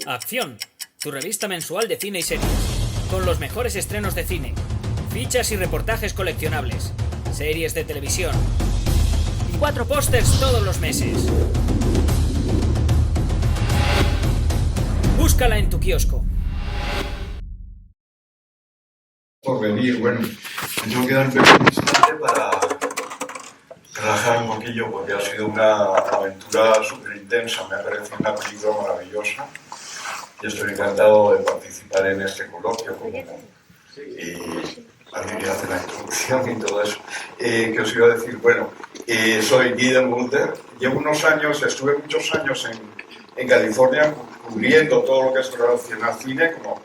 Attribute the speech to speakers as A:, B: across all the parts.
A: Acción, tu revista mensual de cine y series, con los mejores estrenos de cine, fichas y reportajes coleccionables, series de televisión y 4 pósters todos los meses. Búscala en tu quiosco.
B: Por venir, bueno, me tengo que dar un pequeño instante para relajar un poquillo porque ha sido una aventura súper intensa, me ha parecido una película maravillosa y estoy encantado de participar en este coloquio y alguien que hace la introducción y todo eso. ¿Qué os iba a decir? Bueno, soy Guido Mulder, llevo unos años, estuve muchos años en California cubriendo todo lo que es relacionado al cine, como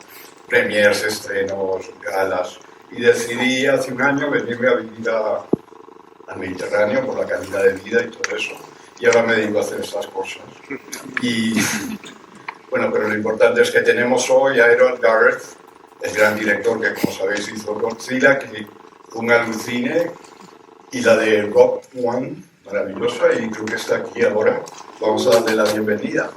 B: premiers, estrenos, galas, y decidí hace un año venirme a vivir al Mediterráneo por la calidad de vida y todo eso, y ahora me dedico a hacer estas cosas. Y bueno, pero lo importante es que tenemos hoy a Creator Gareth, el gran director que, como sabéis, hizo Godzilla, que fue un alucine, y la de Rock One, maravillosa, y creo que está aquí ahora. Vamos a darle la bienvenida.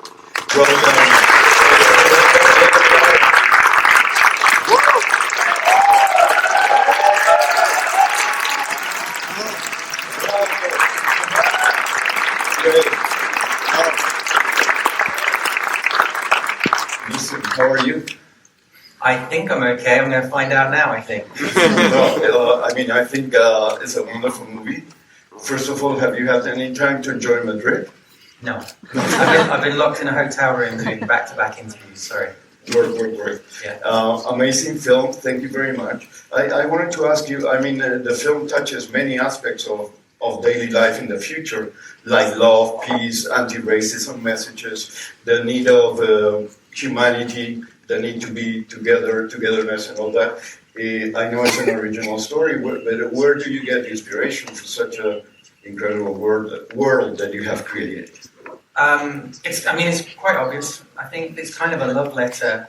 B: Listen, how are you?
C: I think I'm okay. I'm going to find out now, I think.
B: No, I think it's a wonderful movie. First of all, have you had any time to enjoy Madrid?
C: No. I've been locked in a hotel room doing back-to-back interviews, sorry.
B: Work.
C: Yeah.
B: Amazing film, thank you very much. I wanted to ask you, the film touches many aspects of daily life in the future, like love, peace, anti-racism messages, the need of humanity, the need to be together, togetherness and all that. I know it's an original story, but where do you get inspiration for such an incredible world that you have created?
C: It's quite obvious. I think it's kind of a love letter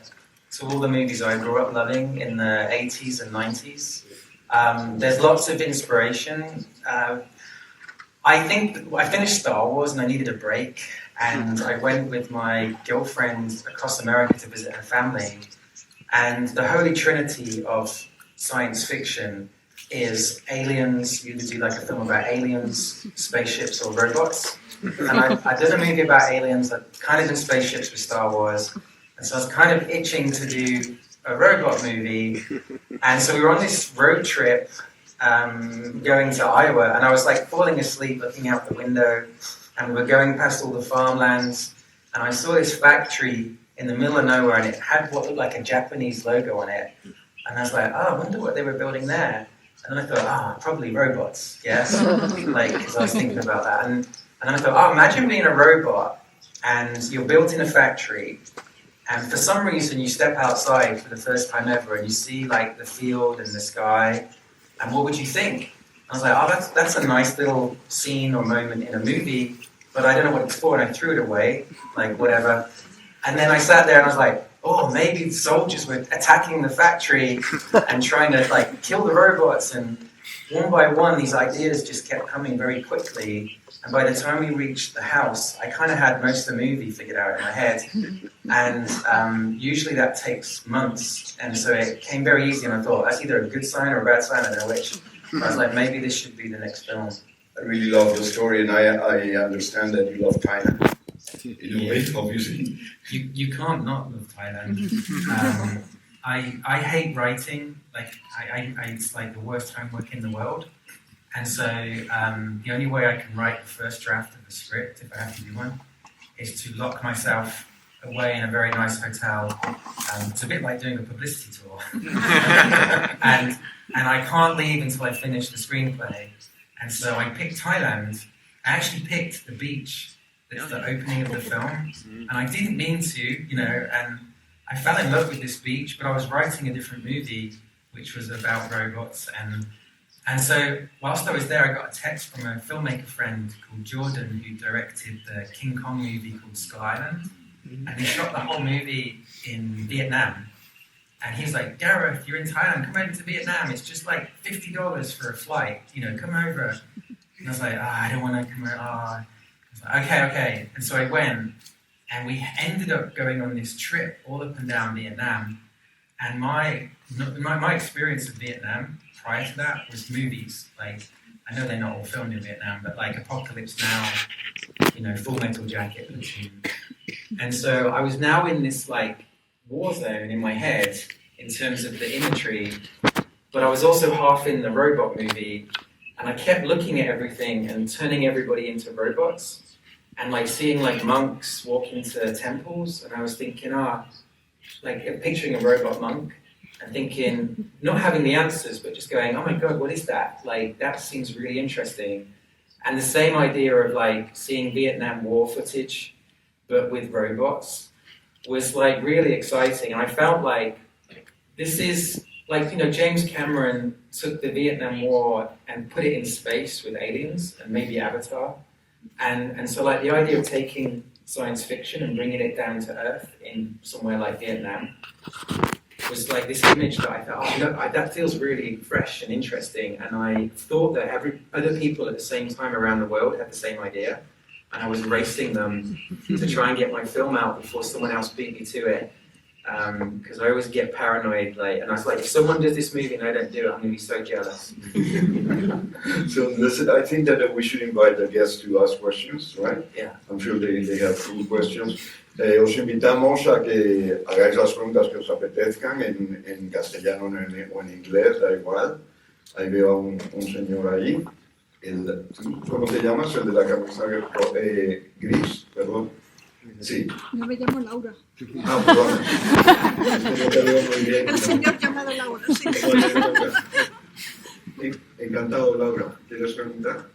C: to all the movies I grew up loving in the 80s and 90s. There's lots of inspiration. I think I finished Star Wars and I needed a break, and I went with my girlfriend across America to visit her family. And the holy trinity of science fiction is aliens. You do like a film about aliens, spaceships, or robots. And I did a movie about aliens, kind of in spaceships with Star Wars. And so I was kind of itching to do a robot movie. And so we were on this road trip going to Iowa, and I was like falling asleep looking out the window, and we were going past all the farmlands, and I saw this factory in the middle of nowhere, and it had what looked like a Japanese logo on it. And I was like, oh, I wonder what they were building there. And then I thought, probably robots, yes? Because I was thinking about that. And then I thought, imagine being a robot, and you're built in a factory, and for some reason you step outside for the first time ever, and you see like the field and the sky, and what would you think? I was like, that's a nice little scene or moment in a movie, but I don't know what it's for, and I threw it away, like whatever. And then I sat there and I was like, maybe the soldiers were attacking the factory and trying to like kill the robots, and one by one these ideas just kept coming very quickly. And by the time we reached the house, I kind of had most of the movie figured out in my head. And usually that takes months. And so it came very easy, and I thought, that's either a good sign or a bad sign, I don't know which. I was like, maybe this should be the next film.
B: I really love the story, and I understand that you love Thailand. In a way, obviously.
C: You can't not love Thailand. I hate writing. It's like the worst homework in the world. And so the only way I can write the first draft of a script, if I have to do one, is to lock myself away in a very nice hotel. It's a bit like doing a publicity tour. and I can't leave until I finish the screenplay. And so I picked Thailand. I actually picked the beach. It's the opening of the film. And I didn't mean to, and I fell in love with this beach, but I was writing a different movie, which was about robots. And so whilst I was there, I got a text from a filmmaker friend called Jordan, who directed the King Kong movie called Skull Island. And he shot the whole movie in Vietnam. And he was like, Gareth, you're in Thailand, come over to Vietnam. It's just like $50 for a flight, come over. And I was like, I don't want to come over. I was like, okay. And so I went, And we ended up going on this trip all up and down Vietnam. And my experience of Vietnam prior to that was movies. Like, I know they're not all filmed in Vietnam, but like Apocalypse Now, you know, Full Metal Jacket, Platoon. And so I was now in this like war zone in my head in terms of the imagery, but I was also half in the robot movie, and I kept looking at everything and turning everybody into robots. And like seeing like monks walk into temples, and I was thinking, like picturing a robot monk, and thinking, not having the answers, but just going, oh my God, what is that? Like, that seems really interesting. And the same idea of like seeing Vietnam War footage, but with robots, was like really exciting. And I felt like this is like, you know, James Cameron took the Vietnam War and put it in space with aliens and maybe Avatar. And so like the idea of taking science fiction and bringing it down to earth in somewhere like Vietnam was like this image that I thought, that feels really fresh and interesting. And I thought that other people at the same time around the world had the same idea. And I was racing them to try and get my film out before someone else beat me to it. Because I always get paranoid, like, and I was like, if someone does this movie and I don't do it, I'm going to be so jealous.
B: So listen, I think that we should invite the guests to ask questions, right?
C: Yeah.
B: I'm sure they have cool questions. Os invitamos a que hagáis las preguntas que os apetezcan en castellano o en inglés, da igual. Ahí veo a un señor ahí. ¿Cómo te llamas? El de la camisa gris, perdón. Sí.
D: Yo me llamo Laura.
B: Perdón. No te veo muy bien.
D: El señor llamado Laura, sí.
B: Encantado, Laura. ¿Quieres preguntar?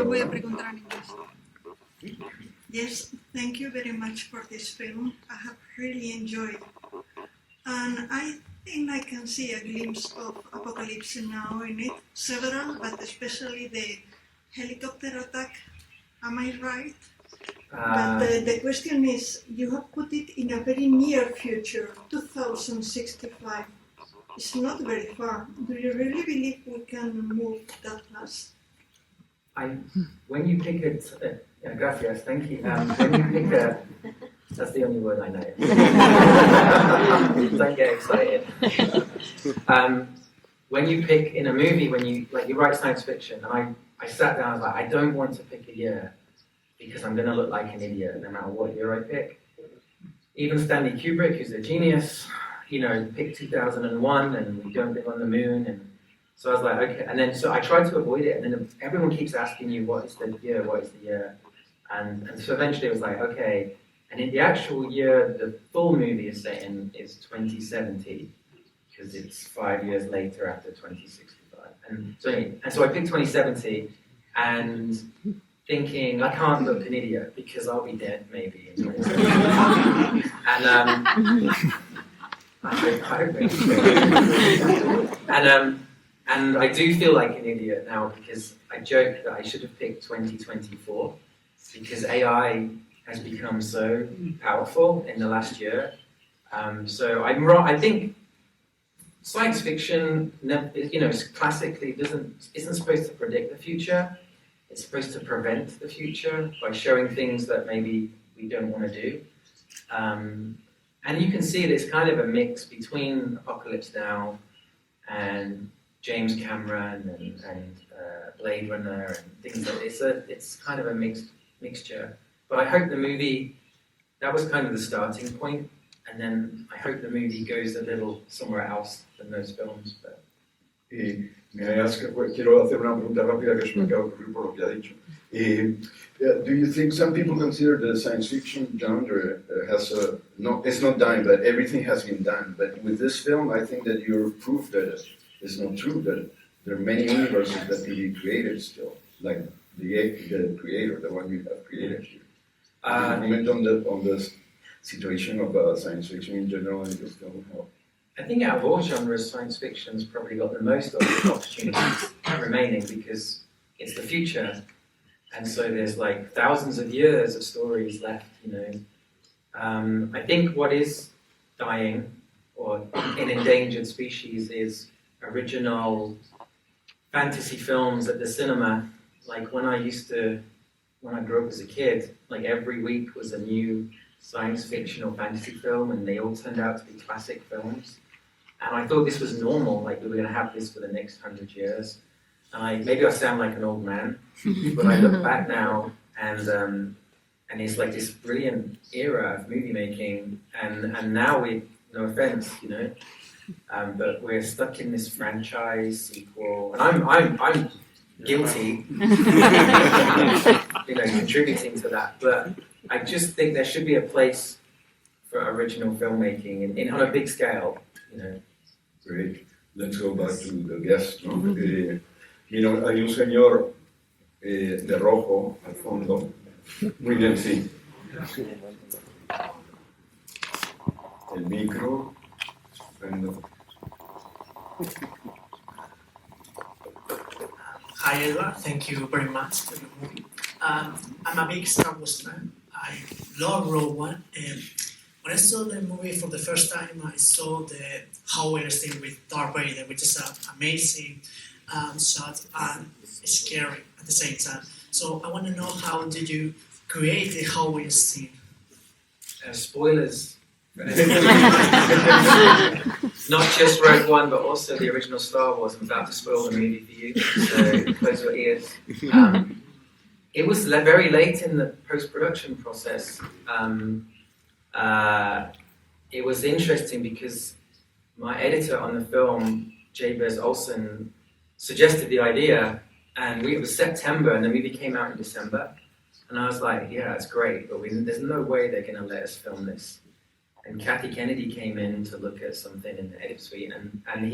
D: Voy a preguntar en inglés. Yes, thank you very much for this film. I have really enjoyed it. And I think I can see a glimpse of Apocalypse Now in it. Several, but especially the helicopter attack. Am I right? But the question is, you have put it in a very near future, 2065. It's not very far. Do you really believe we can move that fast?
C: When you pick it, gracias, thank you. When you pick that's the only word I know. Don't get excited. When you pick in a movie, when you write science fiction, and I sat down, I was like, I don't want to pick a year, because I'm going to look like an idiot no matter what year I pick. Even Stanley Kubrick, who's a genius, you know, picked 2001 and we don't live on the moon. And so I was like, okay. And then so I tried to avoid it. And then everyone keeps asking you, what is the year? What is the year? And so eventually it was like, okay. And in the actual year, the full movie is set in is 2070, because it's 5 years later after 2065. And so I picked 2070 and thinking, I can't look an idiot because I'll be dead maybe in 2070. And I do feel like an idiot now, because I joke that I should have picked 2024 because AI has become so powerful in the last year. So I'm wrong. I think science fiction, you know, classically isn't supposed to predict the future. It's supposed to prevent the future by showing things that maybe we don't want to do. And you can see there's kind of a mix between Apocalypse Now and James Cameron and Blade Runner and things like this. It's kind of a mixture. But I hope the movie, that was kind of the starting point, and then I hope the movie goes a little somewhere else than those films. But.
B: Quiero hacer una pregunta rápida que se me acaba de ocurrir por lo que ha dicho. Do you think some people consider the science fiction genre it's not dying, but everything has been done. But with this film, I think that you're proof that it's not true, that there are many universes that can be created still, like the creator, the one you have created here. Comment on the situation of science fiction in general in this film.
C: I think out of all genres, science fiction's probably got the most opportunities remaining, because it's the future, and so there's like thousands of years of stories left, you know. I think what is dying, or an endangered species, is original fantasy films at the cinema. Like when when I grew up as a kid, like every week was a new science fiction or fantasy film, and they all turned out to be classic films. And I thought this was normal, like we were going to have this for the next 100 years. And maybe I sound like an old man, but I look back now, and it's like this brilliant era of movie making, and now no offense, you know, but we're stuck in this franchise sequel, and I'm guilty, you know, contributing to that. But I just think there should be a place for original filmmaking on a big scale, you know.
B: Great. Let's go back to the guest. ¿No? Hay un señor de rojo al fondo. Muy bien, sí. El micro. Estupendo.
E: Hi Edward, thank you very much for your movie. I'm a big Star Wars fan. I love Rogue One. When I saw the movie for the first time, I saw the Howler scene with Darth Vader, which is an amazing shot and scary at the same time. So I want to know, how did you create the Howler scene?
C: Spoilers. Not just Rogue One, but also the original Star Wars. I'm about to spoil the movie for you, so close your ears. It was very late in the post-production process. It was interesting because my editor on the film, Jabez Olsen, suggested the idea, and it was September, and the movie came out in December. And I was like, yeah, that's great, but there's no way they're going to let us film this. And Kathy Kennedy came in to look at something in the edit suite, and I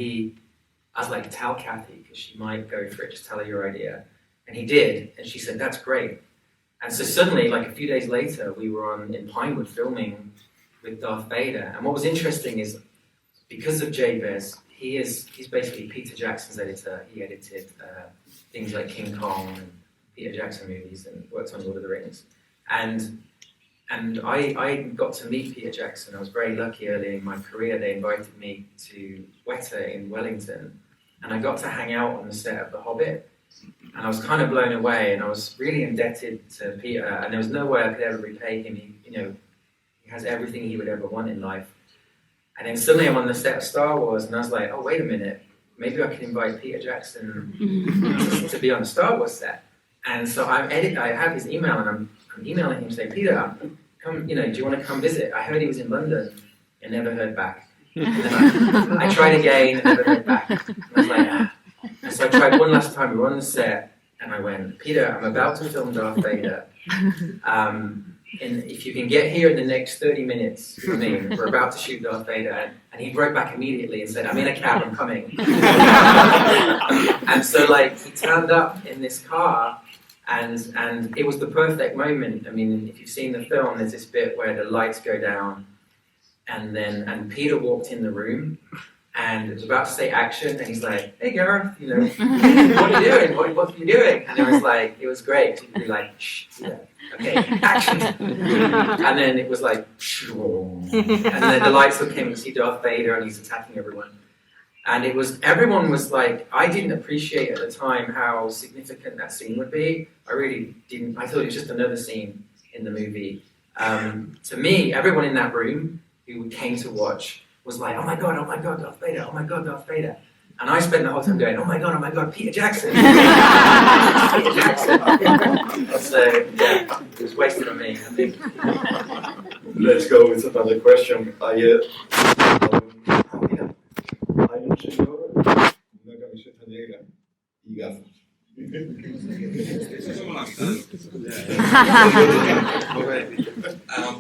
C: was like, tell Kathy, because she might go for it, just tell her your idea. And he did, and she said, that's great. And so suddenly, like a few days later, we were in Pinewood filming with Darth Vader. And what was interesting is, because of Jabez, he's basically Peter Jackson's editor. He edited things like King Kong and Peter Jackson movies, and worked on Lord of the Rings. And I got to meet Peter Jackson. I was very lucky early in my career. They invited me to Weta in Wellington, and I got to hang out on the set of The Hobbit. And I was kind of blown away, and I was really indebted to Peter, and there was no way I could ever repay him. He has everything he would ever want in life. And then suddenly I'm on the set of Star Wars, and I was like, oh, wait a minute, maybe I can invite Peter Jackson to be on the Star Wars set. And so I have his email, and I'm emailing him saying, Peter, come, do you want to come visit? I heard he was in London, and never heard back. And then I tried again, and never heard back. And I was like, And so I tried one last time. We were on the set, and I went, Peter, I'm about to film Darth Vader. And if you can get here in the next 30 minutes, we're about to shoot Darth Vader. And he wrote back immediately and said, I'm in a cab, I'm coming. And so he turned up in this car, and it was the perfect moment. I mean, if you've seen the film, there's this bit where the lights go down, and Peter walked in the room, and it was about to say action, and he's like, hey Gareth, what are you doing? What are you doing? And it was great. So you'd be like, shh, yeah. Okay, action. And then it was like, and then the lights came and you see Darth Vader, and he's attacking everyone. And everyone was like, I didn't appreciate at the time how significant that scene would be. I really didn't. I thought it was just another scene in the movie. To me, everyone in that room who came to watch was like, oh my God, Darth Vader, oh my God, Darth Vader. And I spent the whole time going, oh my God, Peter Jackson. Peter Jackson. So, yeah, it was wasted on me, I think.
B: Let's go with another question. Hay un señor con una camiseta negra y gafas.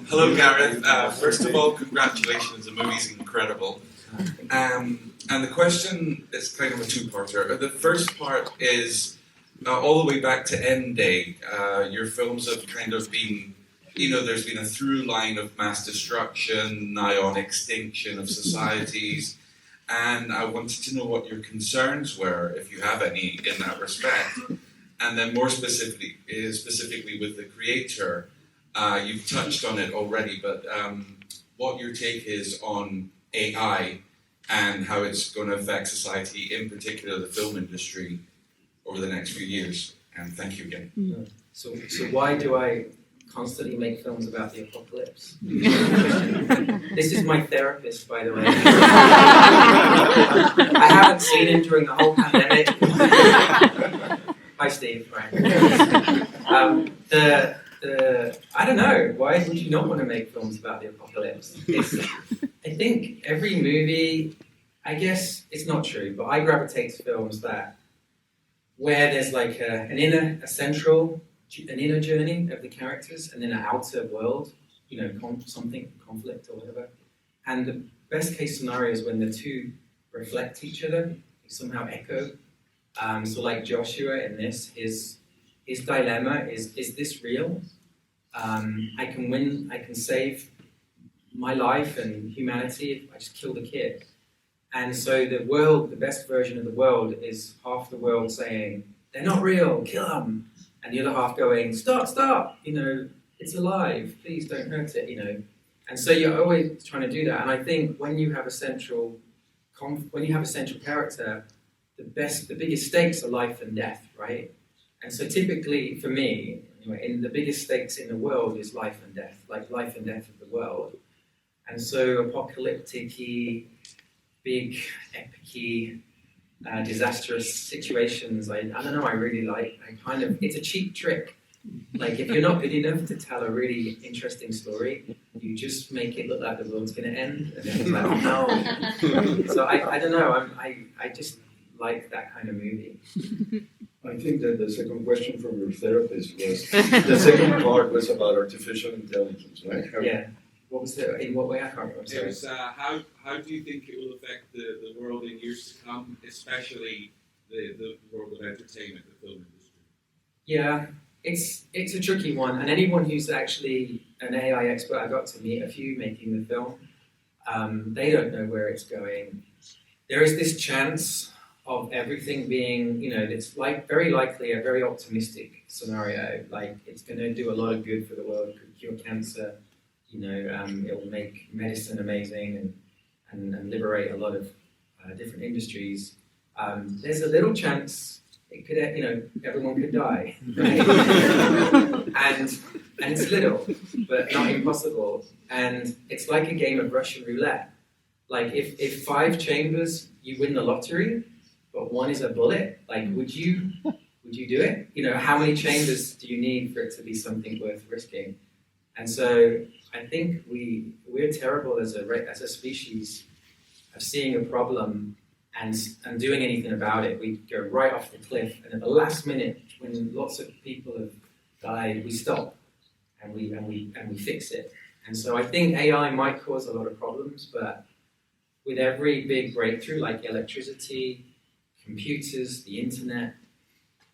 F: Hello, Gareth. First of all, congratulations. The movie's incredible. And the question is kind of a two-parter. The first part is all the way back to End Day. Your films have kind of been, there's been a through line of mass destruction, nigh on extinction of societies. And I wanted to know what your concerns were, if you have any, in that respect. And then more specifically with the Creator, you've touched on it already, but what your take is on AI and how it's going to affect society, in particular the film industry, over the next few years. And thank you again.
C: So why do I constantly make films about the apocalypse? This is my therapist, by the way. I haven't seen him during the whole pandemic. Hi, Steve. Right. I don't know. Why would you not want to make films about the apocalypse? I think every movie, I guess it's not true, but I gravitate to films where there's like an inner journey of the characters and then an outer world, conflict or whatever. And the best case scenario is when the two reflect each other, they somehow echo. So like Joshua in this, his dilemma is this real? I can win, I can save my life and humanity if I just kill the kid. And so the best version of the world is half the world saying, they're not real, kill them. And the other half going, stop, it's alive, please don't hurt it, And so you're always trying to do that. And I think when you have a central character, the biggest stakes are life and death, right? And so typically, for me, the biggest stakes in the world is life and death, like life and death of the world. And so apocalyptic-y, big, epic-y, disastrous situations, I don't know, I really like. It's a cheap trick. Like, if you're not good enough to tell a really interesting story, you just make it look like the world's going to end, and then it's like, oh no. So I don't know, I just like that kind of movie.
B: I think that the second question from your therapist was, the second part was about artificial intelligence, right?
C: Yeah. What was in what way? I can't remember.
F: It was, how do you think it will affect the world in years to come, especially the world of entertainment, the film industry?
C: Yeah, it's a tricky one, and anyone who's actually an AI expert, I got to meet a few making the film, they don't know where it's going. There is this chance of everything being, it's like very likely a very optimistic scenario, like it's going to do a lot of good for the world, could cure cancer, it will make medicine amazing and liberate a lot of different industries. There's a little chance it could, everyone could die, right? and it's little, but not impossible. And it's like a game of Russian roulette. Like if 5 chambers you win the lottery, but 1 is a bullet, like would you do it? How many chambers do you need for it to be something worth risking? And so I think we're terrible as a species of seeing a problem and doing anything about it. We go right off the cliff, and at the last minute, when lots of people have died, we stop and we fix it. And so I think AI might cause a lot of problems, but with every big breakthrough like electricity, computers, the internet,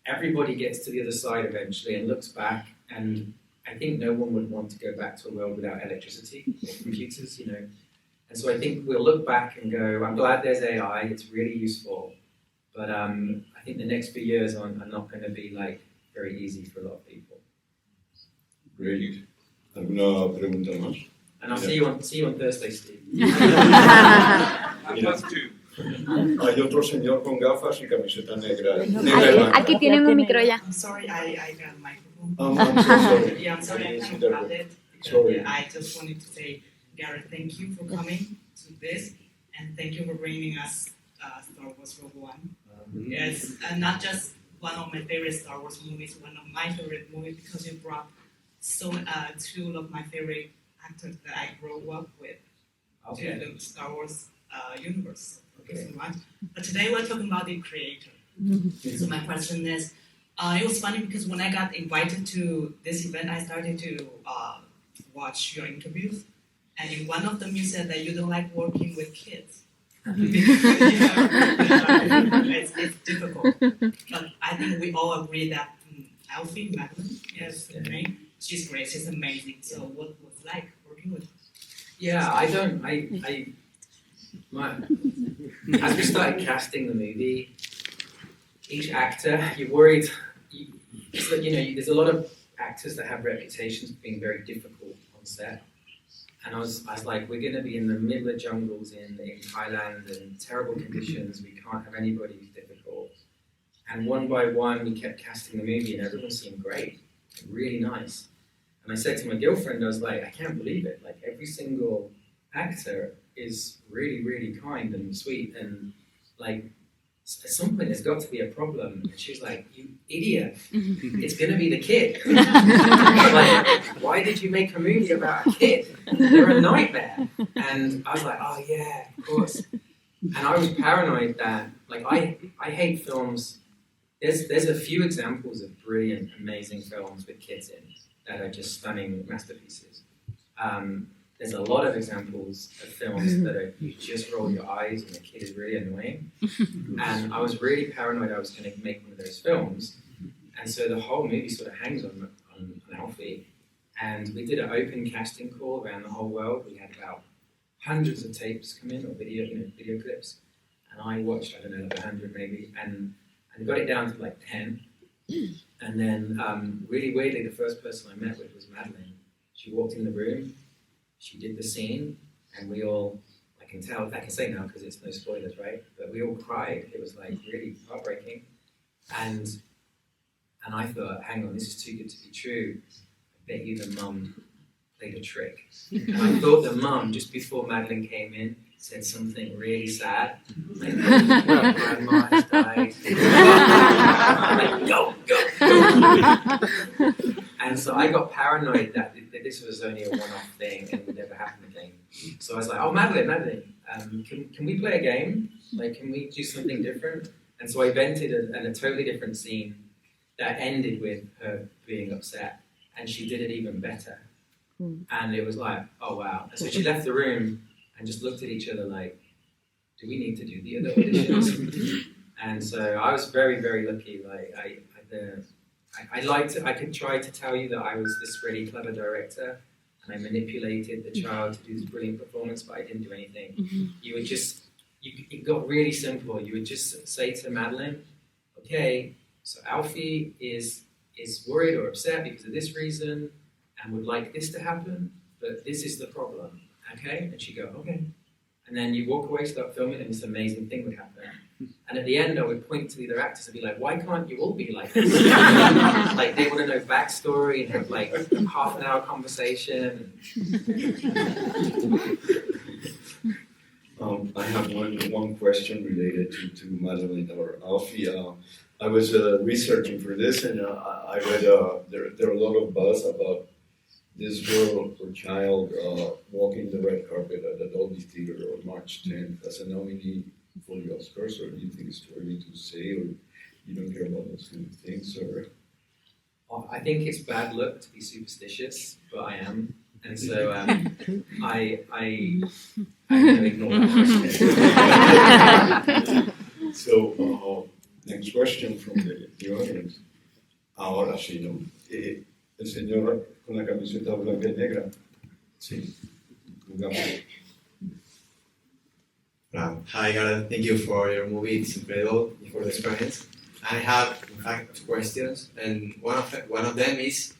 C: everybody gets to the other side eventually and looks back, and I think no one would want to go back to a world without electricity or computers, And so I think we'll look back and go, I'm glad there's AI, it's really useful, but I think the next few years are not going to be very easy for a lot of people.
B: Great. ¿Alguna pregunta más?
C: And I'll see you on Thursday, Steve.
B: Hay otro señor con gafas y camiseta negra.
G: Aquí tienen un micro ya.
H: I'm sorry, I got a microphone.
B: I'm so sorry.
H: Yeah, I'm sorry, I
B: didn't see
H: kind
B: that
H: of
B: one.
H: it.
B: Sorry.
H: I just wanted to say, Gareth, thank you for coming to this, and thank you for bringing us Star Wars Rogue One. It's not just one of my favorite Star Wars movies, one of my favorite movies, because you brought two of my favorite actors that I grew up with to the Star Wars universe. Thank you so much. But today we're talking about the creator. So my question is, it was funny because when I got invited to this event, I started to watch your interviews, and in one of them you said that you don't like working with kids. It's difficult. But I think we all agree that Alfie Madeline, yes, right? She's great, she's amazing. So what was it like working with her?
C: Yeah, as we started casting the movie, each actor, you're worried, there's a lot of actors that have reputations for being very difficult on set. And I was like, we're going to be in the middle of jungles in Thailand and terrible conditions. We can't have anybody who's difficult. And one by one, we kept casting the movie, and everyone seemed great. really nice. And I said to my girlfriend, I was like, I can't believe it. Like every single actor is really, really kind and sweet, and like at some point there's got to be a problem. And she was like, you idiot, it's gonna be the kid. Like, why did you make a movie about a kid? They're a nightmare. And I was like, oh yeah, of course. And I was paranoid that, like, I hate films. There's a few examples of brilliant, amazing films with kids in that are just stunning masterpieces. There's a lot of examples of films that are, you just roll your eyes and the kid is really annoying. And I was really paranoid I was going to make one of those films. And so the whole movie sort of hangs on Alfie. And we did an open casting call around the whole world. We had about hundreds of tapes come in, or video clips. And I watched, I don't know, like 100 maybe, and got it down to like 10. And then really weirdly, the first person I met with was Madeline. She walked in the room. She did the scene, and we all, I can say now because it's no spoilers, right? But we all cried. It was like really heartbreaking. And I thought, hang on, this is too good to be true. I bet you the mum played a trick. And I thought the mum, just before Madeline came in, said something really sad. Like, grandma has died. I'm like, go. And so I got paranoid that this was only a one-off thing and would never happen again. So I was like, oh, Madeline, can we play a game? Like, can we do something different? And so I invented a totally different scene that ended with her being upset, and she did it even better. And it was like, oh, wow. And so she left the room and just looked at each other like, do we need to do the other auditions? And so I was very, very lucky. Like I could try to tell you that I was this really clever director and I manipulated the child to do this brilliant performance, but I didn't do anything. You would just, it got really simple. You would just say to Madeline, okay, so Alfie is worried or upset because of this reason and would like this to happen, but this is the problem, okay? And she'd go, okay. And then you walk away, start filming, and this amazing thing would happen. And at the end, I would point to the other actors and be like, why can't you all be like this? Like, they want to know backstory and have like half an hour conversation.
B: I have one question related to Madeline or Alfie. I was researching for this, and I read there are a lot of buzz about this girl or child walking the red carpet at the Dolby Theater on March 10th as a nominee for the Oscars, or do you think it's too early to say, or you don't care about those kind of things, or?
C: I think it's bad luck to be superstitious, but I am, and so I'm going to ignore that.
B: So, next question from the audience. Ahora sí, ¿no? El señor con la camiseta blanca y negra. Sí. Jugamos.
I: Hi, Gareth. Thank you for your movie. It's incredible for the experience. I have, in fact, 2 questions, and one of them is,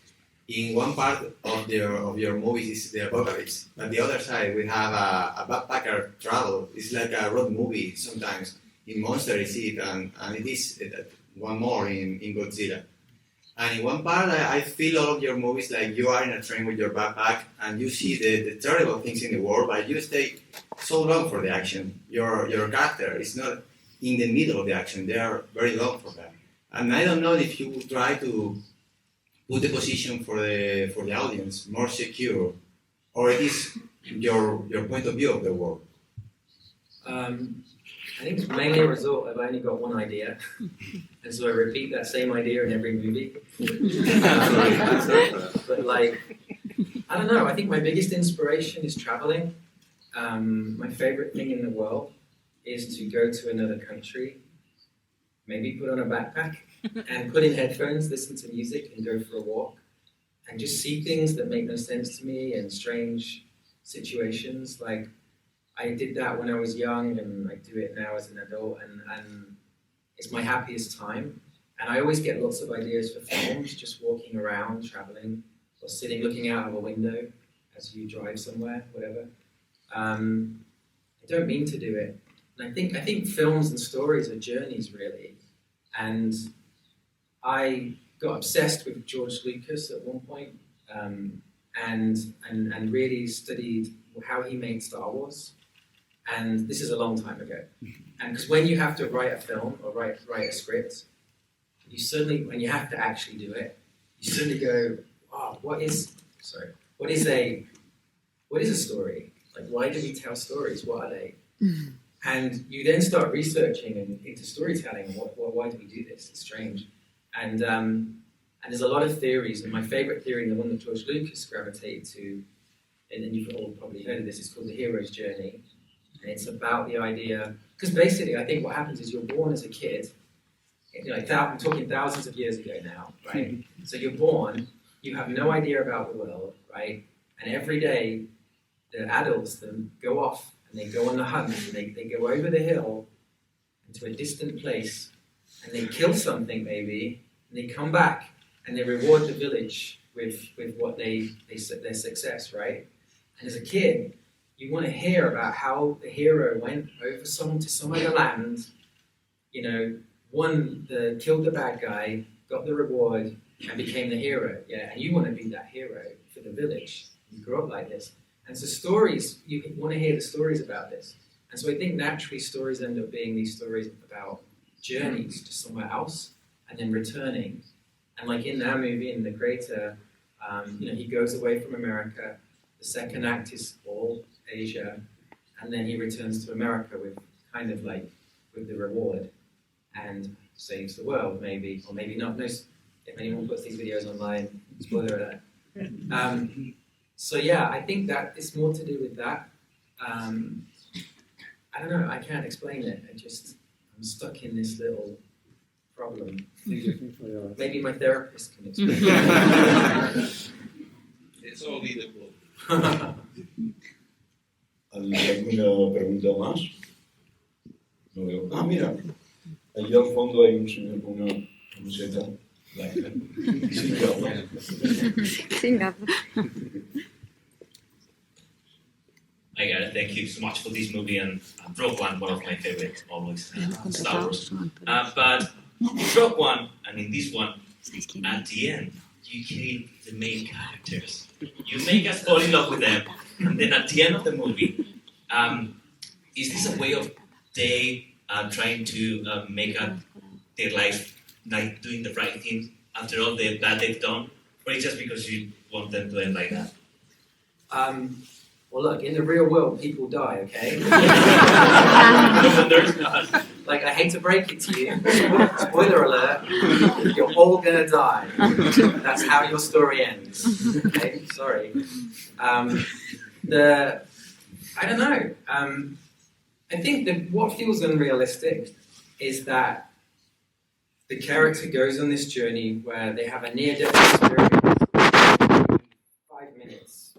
I: in one part of your movies is the apocalypse, but the other side we have a backpacker travel. It's like a road movie sometimes. In Monster is it, and it is one more in Godzilla. And in one part, I feel all of your movies like you are in a train with your backpack and you see the terrible things in the world, but you stay so long for the action. Your character is not in the middle of the action. They are very long for that. And I don't know if you would try to put the position for the audience more secure, or it is your point of view of the world.
C: I think it's mainly a result of I only got one idea, and so I repeat that same idea in every movie. But like, I don't know, I think my biggest inspiration is traveling. My favorite thing in the world is to go to another country, maybe put on a backpack and put in headphones, listen to music and go for a walk and just see things that make no sense to me and strange situations. Like, I did that when I was young, and I do it now as an adult, and it's my happiest time. And I always get lots of ideas for films, just walking around, traveling, or sitting, looking out of a window as you drive somewhere, whatever. I don't mean to do it. And I think films and stories are journeys, really. And I got obsessed with George Lucas at one point, and really studied how he made Star Wars. And this is a long time ago. And because when you have to write a film or write a script, you suddenly, when you have to actually do it, you suddenly go, "Oh, what is a story? Like, why do we tell stories? What are they?" And you then start researching into storytelling. And why do we do this? It's strange. And there's a lot of theories. And my favorite theory, and the one that George Lucas gravitated to, and then you've all probably heard of this, is called the hero's journey. And it's about the idea, because basically I think what happens is you're born as a kid, I'm talking thousands of years ago now, right? So you're born, you have no idea about the world, right? And every day, the adults then go off and they go on the hunt, and they go over the hill into a distant place, and they kill something maybe, and they come back and they reward the village with what their success, right? And as a kid, you want to hear about how the hero went over to some other land, killed the bad guy, got the reward, and became the hero. Yeah, and you want to be that hero for the village. You grew up like this. And so stories, you want to hear the stories about this. And so I think naturally stories end up being these stories about journeys to somewhere else and then returning. And like in that movie, in The Creator, he goes away from America. The second act is all Asia, and then he returns to America with the reward and saves the world, maybe, or maybe not. No, if anyone puts these videos online, spoiler alert. So yeah, I think that it's more to do with that. I don't know, I can't explain it. I'm stuck in this little problem. Maybe my therapist can explain it.
F: It's all leadable.
B: ¿Alguna pregunta más? No veo. Ah, mira. Allá al fondo hay un señor con una camiseta blanca. Sin gafas.
J: Hi Gareth, thank you so much for this movie, and Rogue One, one of my favorite, always, Star Wars. But Rogue One, and in this one, at the end, you kill the main characters. You make us fall in love with them, and then at the end of the movie, is this a way of they trying to make their life like doing the right thing after all the bad they've done, or it's just because you want them to end like that?
C: Well, look, in the real world, people die, okay?
J: There's not.
C: Like, I hate to break it to you, spoiler alert, you're all gonna die. That's how your story ends, okay? Sorry. I don't know. I think that what feels unrealistic is that the character goes on this journey where they have a near-death experience. 5 minutes,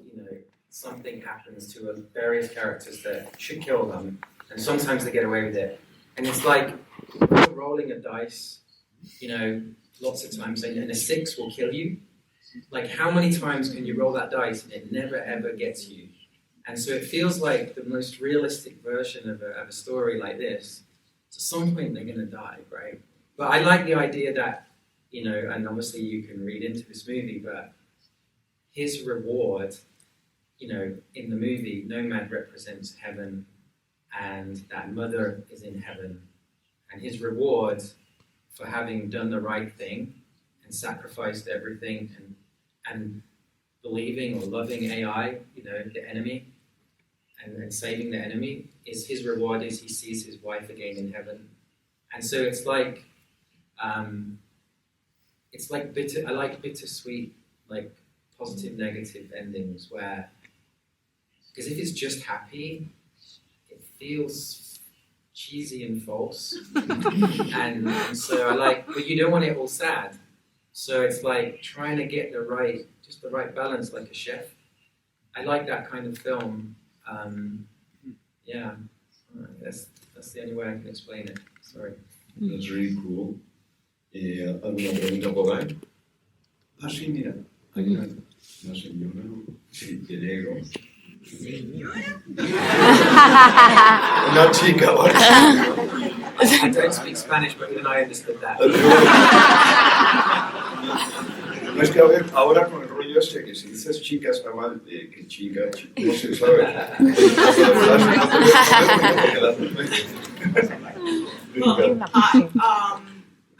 C: something happens to various characters that should kill them, and sometimes they get away with it. And it's like you're rolling a dice, lots of times, and a 6 will kill you. Like, how many times can you roll that dice and it never ever gets you? And so it feels like the most realistic version of a story like this. At some point they're going to die, right? But I like the idea that, and obviously you can read into this movie, but his reward, in the movie, Nomad represents heaven, and that mother is in heaven. And his reward for having done the right thing and sacrificed everything and believing or loving AI, the enemy, and saving the enemy, is his reward is he sees his wife again in heaven. And so it's like bitter. I like bittersweet, like positive, negative endings where, because if it's just happy, it feels cheesy and false. and so I like, but you don't want it all sad. So it's like trying to get the right balance, like a chef. I like that kind of film. Yeah, that's the only way I can explain it. Sorry.
B: That's really cool. ¿Alguna pregunta por ahí? Ah, sí, mira. Hay una señora. Sí, de negro. Una chica.
C: I don't speak Spanish, but even I understood that.
B: No, es que a ver, ahora con el rollo este, que si dices chica está mal, que chica, no se sabe.
H: Well,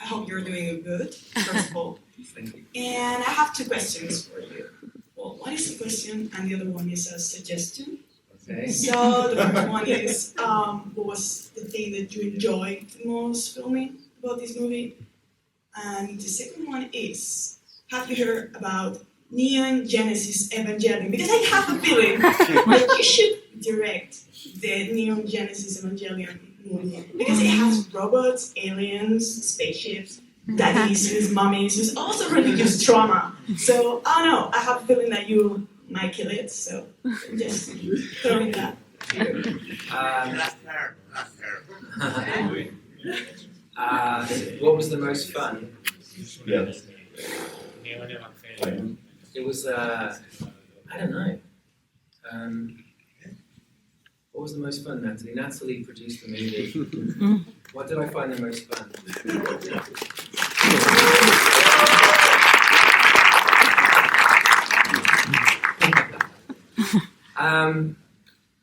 H: I hope you're doing good, first of all.
C: Thank you.
H: And I have two questions for you. Well, one is a question, and the other one is a suggestion.
C: Okay.
H: So the first one is, what was the thing that you enjoyed the most filming about this movie? And the second one is, have you heard about Neon Genesis Evangelion? Because I have a feeling that you should direct the Neon Genesis Evangelion movie. Because it has robots, aliens, spaceships, daddies, mummies, there's also religious trauma. So, I don't know, I have a feeling that you might kill it, so just throwing that.
C: What was the most fun?
B: Yeah.
C: It was, I don't know. What was the most fun, Natalie? Natalie produced the movie. What did I find the most fun?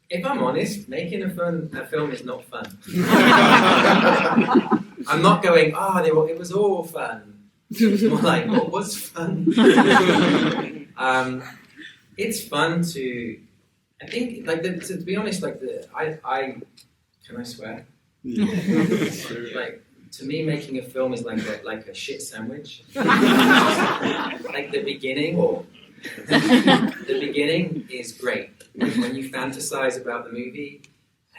C: If I'm honest, making a film is not fun. I'm not going, it was all fun. It's more like, what was fun? It's fun to, I think, like, to be honest, like, can I swear? Like, to me, making a film is like a shit sandwich. Like the beginning. The beginning is great. When you fantasize about the movie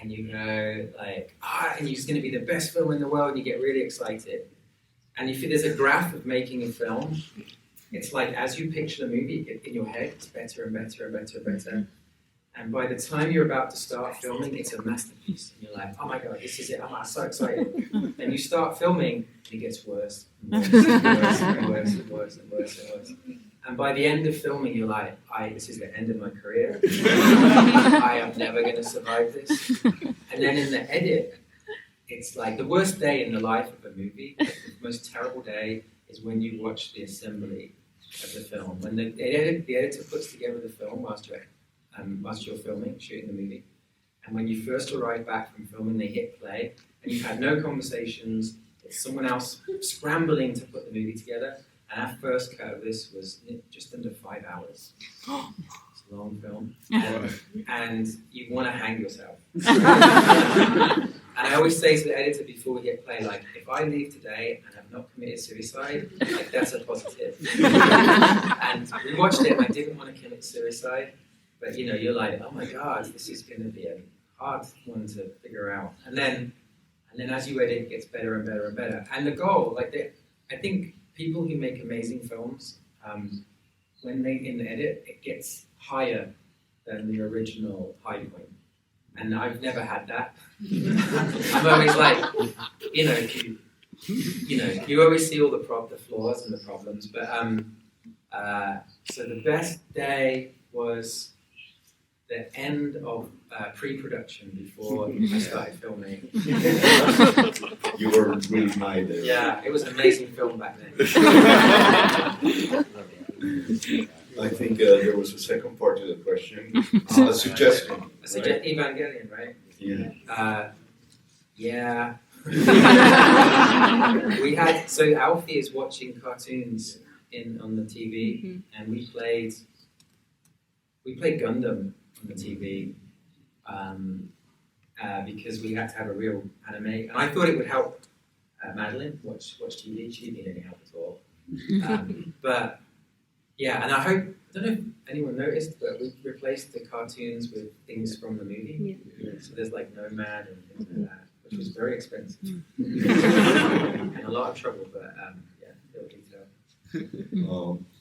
C: and you go like, and it's going to be the best film in the world, and you get really excited. And if there's a graph of making a film, it's like as you picture the movie in your head, it's better and better and better and better. And by the time you're about to start filming, it's a masterpiece. And you're like, oh my God, this is it. I'm so excited. And you start filming, and it gets worse and worse and worse and worse and worse and worse and worse. And by the end of filming, you're like, this is the end of my career. I am never going to survive this. And then in the edit, it's like the worst day in the life of a movie, the most terrible day is when you watch the assembly of the film. When the editor puts together the film whilst you're filming, shooting the movie. And when you first arrive back from filming, they hit play, and you've had no conversations, it's someone else scrambling to put the movie together. And our first cut of this was just under 5 hours. It's a long film. And you want to hang yourself. And I always say to the editor before we hit play, like, if I leave today and I've not committed suicide, like, that's a positive. And we watched it, and I didn't want to commit suicide. But, you're like, oh my God, this is going to be a hard one to figure out. And then as you edit, it gets better and better and better. And the goal, I think people who make amazing films, when they in the edit, it gets higher than the original high point. And I've never had that. I'm always like, you always see all the flaws and the problems. But so the best day was the end of pre-production before I started filming.
B: You were really high there.
C: Yeah, it was an amazing film back then.
B: I think there was a second part to the question. A suggestion.
C: Evangelion, right?
B: Yeah.
C: Yeah. So Alfie is watching cartoons on the TV, and we played Gundam on the TV because we had to have a real anime, and I thought it would help Madeline watch TV. She didn't need any help at all. But yeah, and I don't know if anyone noticed, but we replaced the cartoons with things from the movie. So there's like Nomad and things like that, which was very expensive and a lot of trouble. But little detail.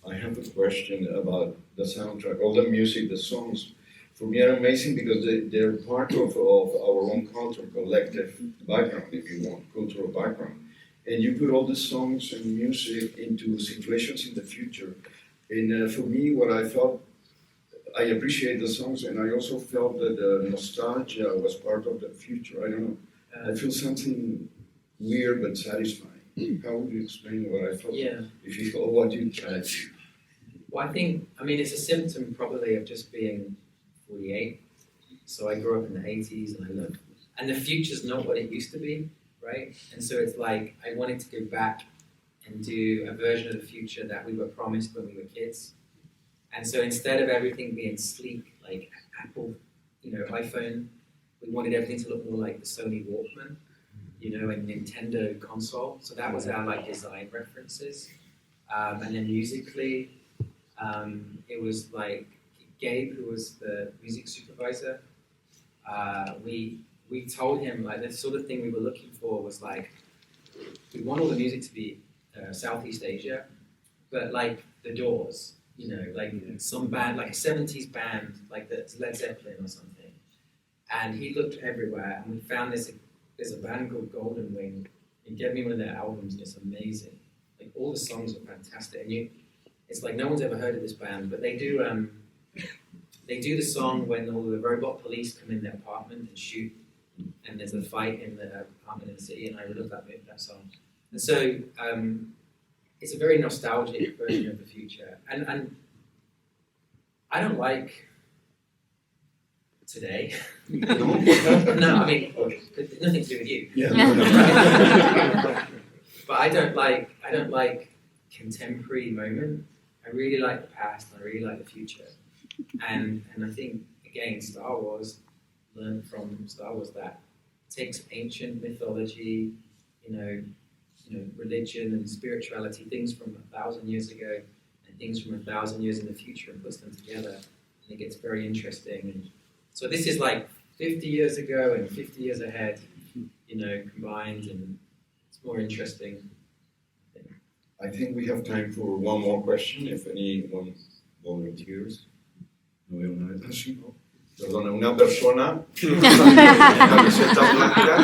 B: I have a question about the soundtrack, all the music, the songs. For me, are amazing because they're part of our own culture, collective background, if you want, cultural background. And you put all the songs and music into situations in the future. And for me, what I felt, I appreciate the songs, and I also felt that the nostalgia was part of the future. I don't know. I feel something weird but satisfying. How would you explain what I thought?
K: Yeah.
B: If you thought what you tried.
K: Well, I mean, it's a symptom probably of just being 48. So I grew up in the 80s and the future's not what it used to be, right? And so it's like, I wanted to go back and do a version of the future that we were promised when we were kids. And so instead of everything being sleek, like Apple, iPhone, we wanted everything to look more like the Sony Walkman, and Nintendo console. So that was our design references. And then musically, it was like Gabe, who was the music supervisor. We told him the sort of thing we were looking for was we want all the music to be Southeast Asia, but like the Doors, some band, like a 70s band, like the Led Zeppelin or something. And he looked everywhere, and we found there's a band called Golden Wing. He gave me one of their albums, and it's amazing. Like all the songs are fantastic, and it's like no one's ever heard of this band, but they do the song when all the robot police come in their apartment and shoot, and there's a fight in the apartment in the city, and I really love that song. And so it's a very nostalgic version of the future, and I don't like today. No, I mean, it's nothing to do with you. Yeah. But I don't like contemporary moment. I really like the past, and I really like the future. And I think, again, Star Wars learned from Star Wars that it takes ancient mythology, religion and spirituality, things from 1,000 years ago and things from 1,000 years in the future, and puts them together, and it gets very interesting. And so this is like 50 years ago and 50 years ahead, combined, and it's more interesting.
B: I think we have time for one more question, if anyone volunteers. No veo una vez así, ¿no? Perdona, una persona con una camiseta blanca.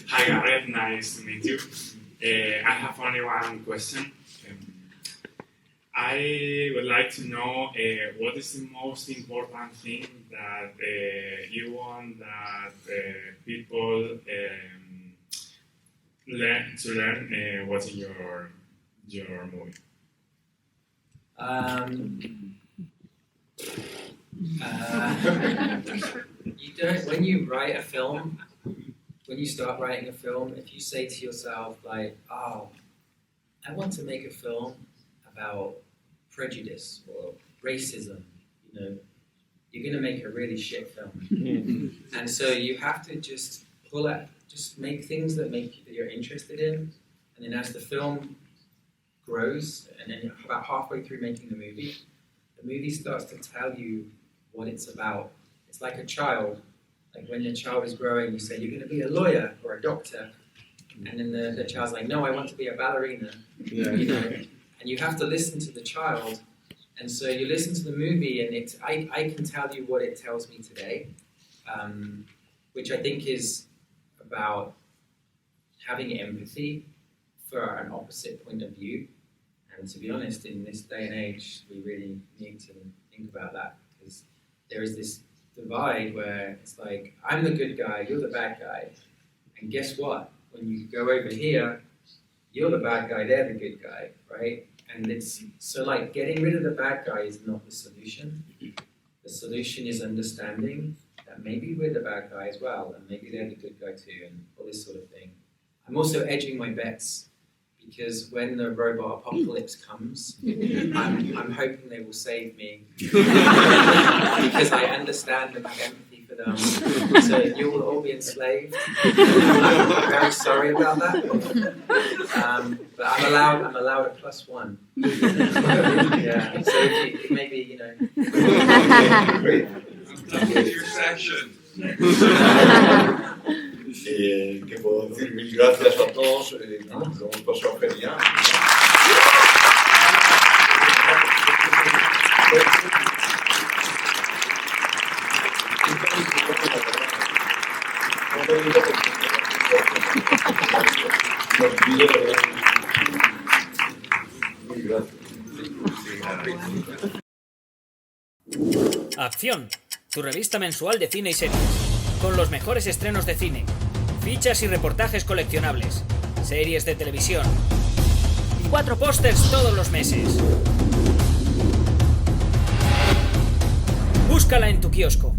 L: Hi Gareth, nice to meet you. I have only one question. I would like to know what is the most important thing that you want that people learn watching your movie.
K: When you write a film, when you start writing a film, if you say to yourself I want to make a film about prejudice or racism, you're going to make a really shit film. And so you have to just make things that you're interested in, and then as the film grows, and then about halfway through making the movie starts to tell you what it's about. It's like a child. Like when your child is growing, you say, you're going to be a lawyer or a doctor. And then the child's like, no, I want to be a ballerina.
B: Yeah.
K: And you have to listen to the child. And so you listen to the movie, and I can tell you what it tells me today, which I think is about having empathy for an opposite point of view. And to be honest, in this day and age, we really need to think about that, because there is this divide where it's like, I'm the good guy, you're the bad guy. And guess what? When you go over here, you're the bad guy, they're the good guy, right? And it's so like getting rid of the bad guy is not the solution. The solution is understanding that maybe we're the bad guy as well, and maybe they're the good guy too, and all this sort of thing. I'm also hedging my bets, because when the robot apocalypse comes, I'm hoping they will save me, because I understand and have empathy for them. So you will all be enslaved. I'm very sorry about that. But I'm allowed a +1. Yeah. So if maybe
B: Great.
F: Your session.
B: ¿Qué puedo decir? Mil gracias a todos. Lo hemos pasado genial.
A: Acción, tu revista mensual de cine y series. con los mejores estrenos de cine, fichas y reportajes coleccionables, series de televisión y 4 pósters todos los meses. Búscala en tu kiosco.